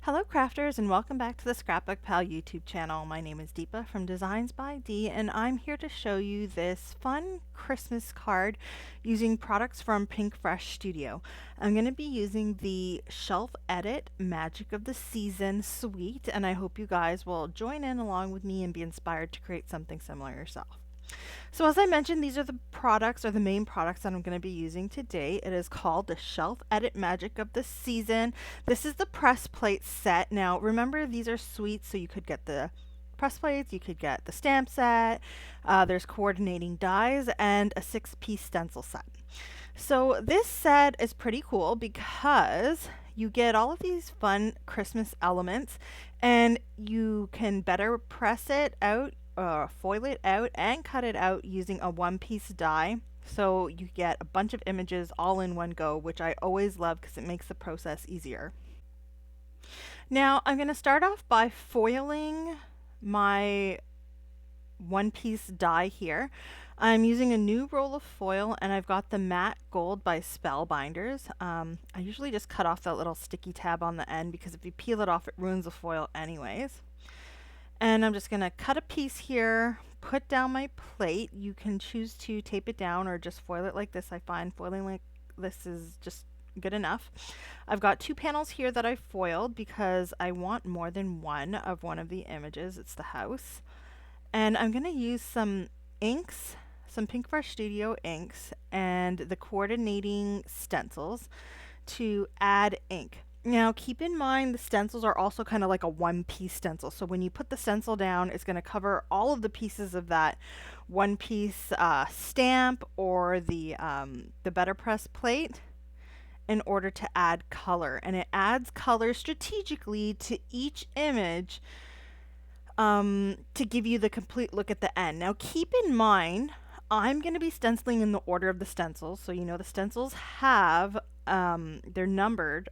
Hello crafters and welcome back to the ScrapbookPal YouTube channel. My name is Deepa from DeeZinesByD and I'm here to show you this fun Christmas card using products from Pinkfresh Studio. I'm going to be using the Shelf Edit Magic of the Season suite, and I hope you guys will join in along with me and be inspired to create something similar yourself. So as I mentioned, these are the products, or the main products that I'm going to be using today. It is called the Shelf Edit Magic of the Season. This is the press plate set. Now remember, these are suites, so you could get the press plates, you could get the stamp set, there's coordinating dies, and a 6-piece stencil set. So this set is pretty cool because you get all of these fun Christmas elements and you can better press it out, foil it out, and cut it out using a 1-piece die. So you get a bunch of images all in one go, which I always love because it makes the process easier. Now I'm going to start off by foiling my 1-piece die here. I'm using a new roll of foil and I've got the matte gold by Spellbinders. I usually just cut off that little sticky tab on the end because if you peel it off it ruins the foil anyways. And I'm just going to cut a piece here, put down my plate. You can choose to tape it down or just foil it like this. I find foiling like this is just good enough. I've got 2 panels here that I foiled because I want more than one of the images. It's the house. And I'm going to use some inks, some Pinkfresh Studio inks, and the coordinating stencils to add ink. Now keep in mind the stencils are also kind of like a 1-piece stencil. So when you put the stencil down, it's going to cover all of the pieces of that 1-piece stamp or the better press plate in order to add color. And it adds color strategically to each image to give you the complete look at the end. Now keep in mind, I'm going to be stenciling in the order of the stencils. So you know the stencils have, they're numbered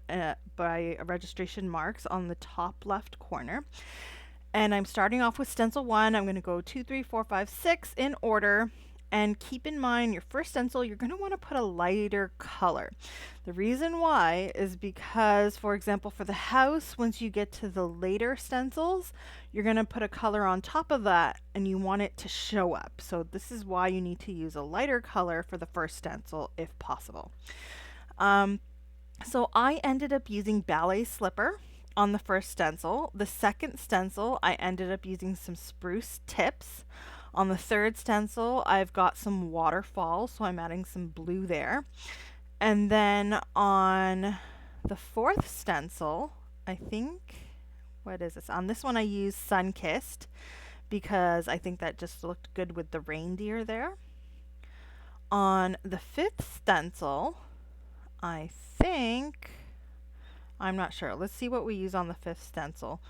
by registration marks on the top left corner. And I'm starting off with stencil 1. I'm going to go 2, 3, 4, 5, 6 in order. And keep in mind, your first stencil, you're going to want to put a lighter color. The reason why is because, for example, for the house, once you get to the later stencils, you're going to put a color on top of that and you want it to show up. So this is why you need to use a lighter color for the first stencil if possible. So I ended up using Ballet Slipper on the first stencil. The second stencil, I ended up using some spruce tips. On the third stencil, I've got some waterfalls, so I'm adding some blue there. And then on the fourth stencil, I think, what is this? On this one, I used Sun-Kissed because I think that just looked good with the reindeer there. On the fifth stencil, I think, I'm not sure. Let's see what we use on the fifth stencil.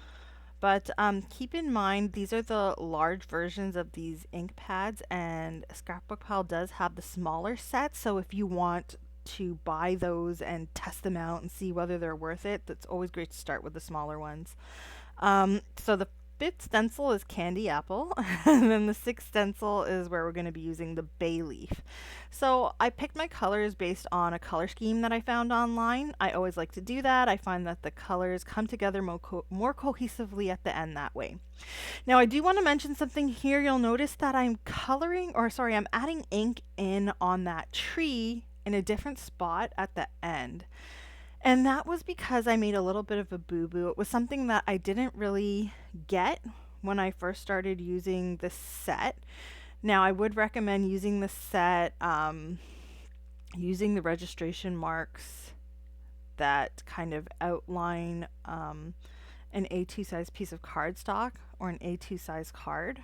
But keep in mind, these are the large versions of these ink pads, and ScrapbookPal does have the smaller sets. So if you want to buy those and test them out and see whether they're worth it, that's always great to start with the smaller ones. So the fifth stencil is Candy Apple, and then the sixth stencil is where we're going to be using the Bay Leaf. So I picked my colors based on a color scheme that I found online. I always like to do that. I find that the colors come together more cohesively at the end that way. Now I do want to mention something here. You'll notice that I'm I'm adding ink in on that tree in a different spot at the end. And that was because I made a little bit of a boo-boo. It was something that I didn't really get when I first started using this set. Now, I would recommend using the set, using the registration marks that kind of outline an A2 size piece of cardstock or an A2 size card.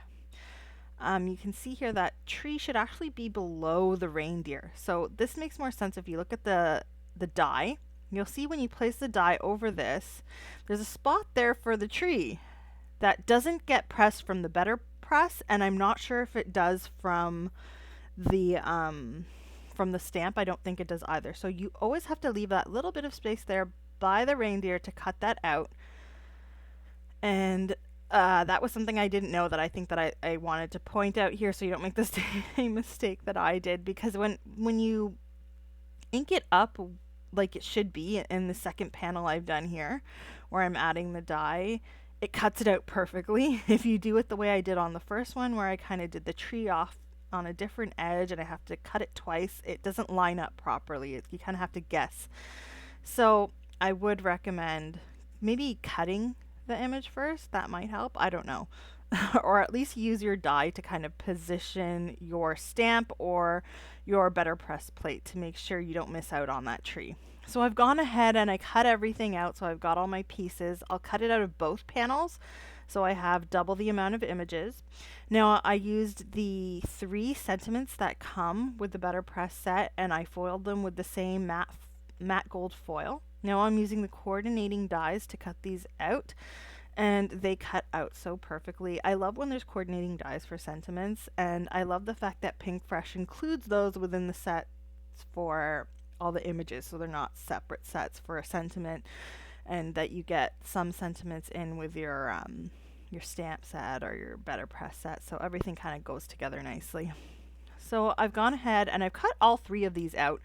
You can see here that tree should actually be below the reindeer. So this makes more sense if you look at the die. You'll see when you place the die over this, there's a spot there for the tree that doesn't get pressed from the better press, and I'm not sure if it does from the stamp. I don't think it does either. So you always have to leave that little bit of space there by the reindeer to cut that out. And that was something I didn't know that I think that I wanted to point out here so you don't make the same mistake that I did, because when you ink it up like it should be in the second panel I've done here, where I'm adding the die, it cuts it out perfectly. If you do it the way I did on the first one, where I kind of did the tree off on a different edge and I have to cut it twice, it doesn't line up properly. You kind of have to guess. So I would recommend maybe cutting the image first. That might help. I don't know. Or at least use your die to kind of position your stamp or your better press plate to make sure you don't miss out on that tree. So I've gone ahead and I cut everything out, so I've got all my pieces. I'll cut it out of both panels, so I have double the amount of images. Now I used the 3 sentiments that come with the better press set, and I foiled them with the same matte gold foil. Now I'm using the coordinating dies to cut these out, and they cut out so perfectly. I love when there's coordinating dies for sentiments, and I love the fact that Pinkfresh includes those within the sets for all the images, so they're not separate sets for a sentiment, and that you get some sentiments in with your stamp set or your better press set, so everything kind of goes together nicely. So I've gone ahead and I've cut all 3 of these out.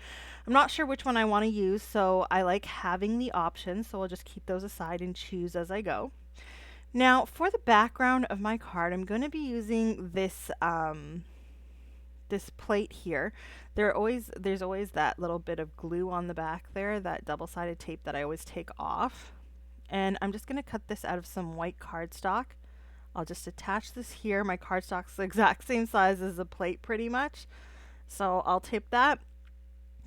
I'm not sure which one I want to use, so I like having the options, so I'll just keep those aside and choose as I go. Now, for the background of my card, I'm going to be using this this plate here. There's always that little bit of glue on the back there, that double-sided tape that I always take off. And I'm just going to cut this out of some white cardstock. I'll just attach this here. My cardstock's the exact same size as the plate pretty much. So I'll tape that,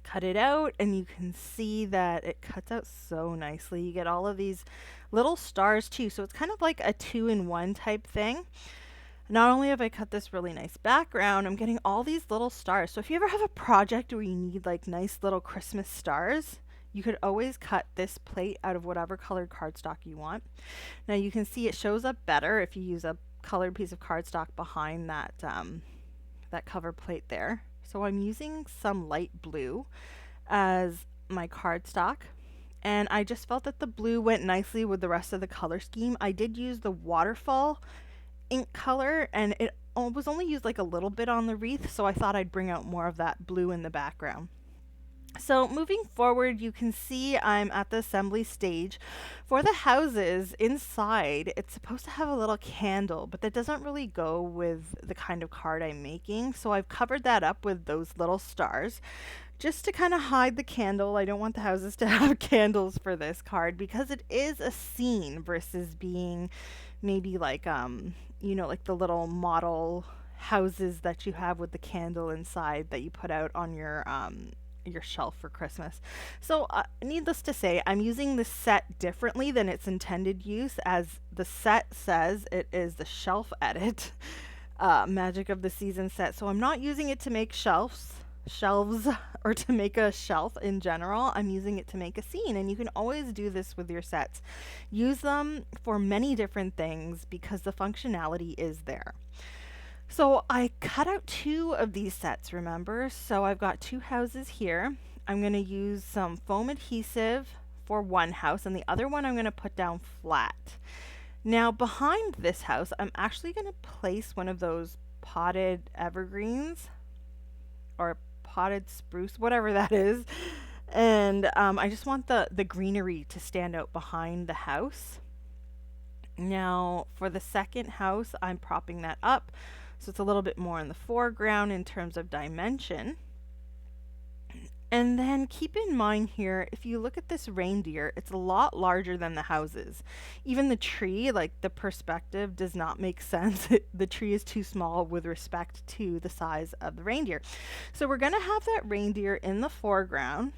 cut it out, and you can see that it cuts out so nicely. You get all of these little stars too, so it's kind of like a 2-in-1 type thing. Not only have I cut this really nice background, I'm getting all these little stars. So if you ever have a project where you need like nice little Christmas stars, you could always cut this plate out of whatever colored cardstock you want. Now you can see it shows up better if you use a colored piece of cardstock behind that that cover plate there. So I'm using some light blue as my cardstock, and I just felt that the blue went nicely with the rest of the color scheme. I did use the waterfall ink color, and it was only used like a little bit on the wreath, so I thought I'd bring out more of that blue in the background. So moving forward, you can see I'm at the assembly stage. For the houses inside, it's supposed to have a little candle, but that doesn't really go with the kind of card I'm making. So I've covered that up with those little stars just to kind of hide the candle. I don't want the houses to have candles for this card because it is a scene versus being maybe like, you know, like the little model houses that you have with the candle inside that you put out on your shelf for Christmas. So needless to say, I'm using the set differently than its intended use, as the set says it is the shelf edit magic of the season set. So I'm not using it to make shelves or to make a shelf in general. I'm using it to make a scene, and you can always do this with your sets. Use them for many different things because the functionality is there. So I cut out 2 of these sets, remember? So I've got 2 houses here. I'm going to use some foam adhesive for one house, and the other one I'm going to put down flat. Now behind this house, I'm actually going to place one of those potted evergreens or potted spruce, whatever that is. And I just want the greenery to stand out behind the house. Now for the second house, I'm propping that up, so it's a little bit more in the foreground in terms of dimension. And then keep in mind here, if you look at this reindeer, it's a lot larger than the houses. Even the tree, like the perspective does not make sense. The tree is too small with respect to the size of the reindeer. So we're going to have that reindeer in the foreground,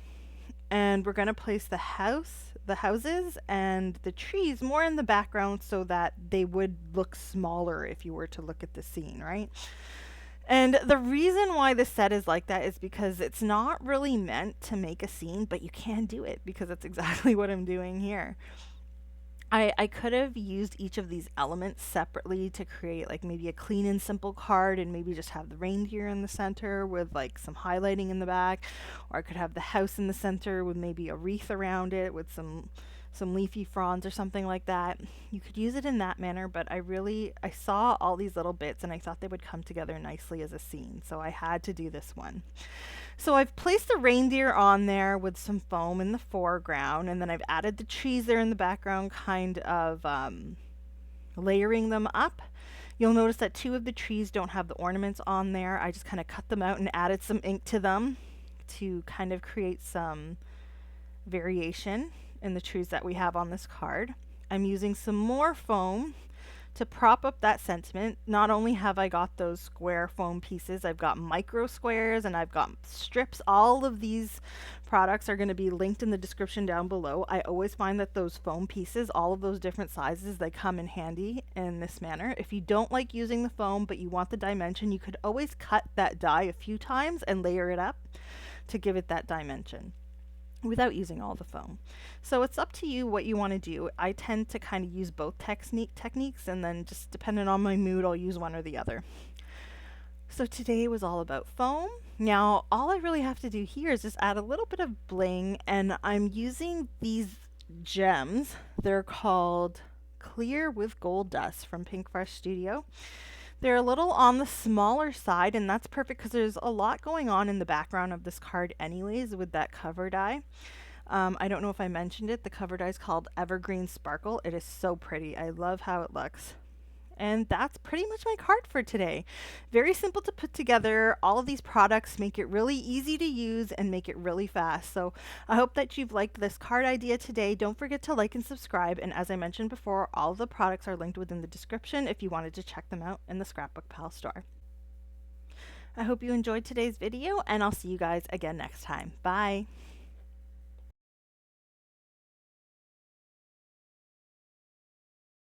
and we're going to place the houses and the trees more in the background so that they would look smaller if you were to look at the scene, right? And the reason why this set is like that is because it's not really meant to make a scene, but you can do it because that's exactly what I'm doing here. I could have used each of these elements separately to create like maybe a clean and simple card and maybe just have the reindeer in the center with like some highlighting in the back, or I could have the house in the center with maybe a wreath around it with some some leafy fronds or something like that. You could use it in that manner, but I saw all these little bits and I thought they would come together nicely as a scene, so I had to do this one. So I've placed the reindeer on there with some foam in the foreground, and then I've added the trees there in the background, kind of layering them up. You'll notice that 2 of the trees don't have the ornaments on there. I just kind of cut them out and added some ink to them to kind of create some variation in the trees that we have on this card. I'm using some more foam to prop up that sentiment. Not only have I got those square foam pieces, I've got micro squares and I've got strips. All of these products are going to be linked in the description down below. I always find that those foam pieces, all of those different sizes, they come in handy in this manner. If you don't like using the foam but you want the dimension, you could always cut that die a few times and layer it up to give it that dimension without using all the foam. So it's up to you what you want to do. I tend to kind of use both techniques, and then just depending on my mood, I'll use one or the other. So today was all about foam. Now all I really have to do here is just add a little bit of bling, and I'm using these gems. They're called Clear with Gold Dust from Pinkfresh Studio. They're a little on the smaller side, and that's perfect because there's a lot going on in the background of this card anyways with that cover die. I don't know if I mentioned it. The cover die is called Evergreen Sparkle. It is so pretty. I love how it looks. And that's pretty much my card for today. Very simple to put together. All of these products make it really easy to use and make it really fast. So I hope that you've liked this card idea today. Don't forget to like and subscribe. And as I mentioned before, all of the products are linked within the description if you wanted to check them out in the ScrapbookPal store. I hope you enjoyed today's video, and I'll see you guys again next time. Bye.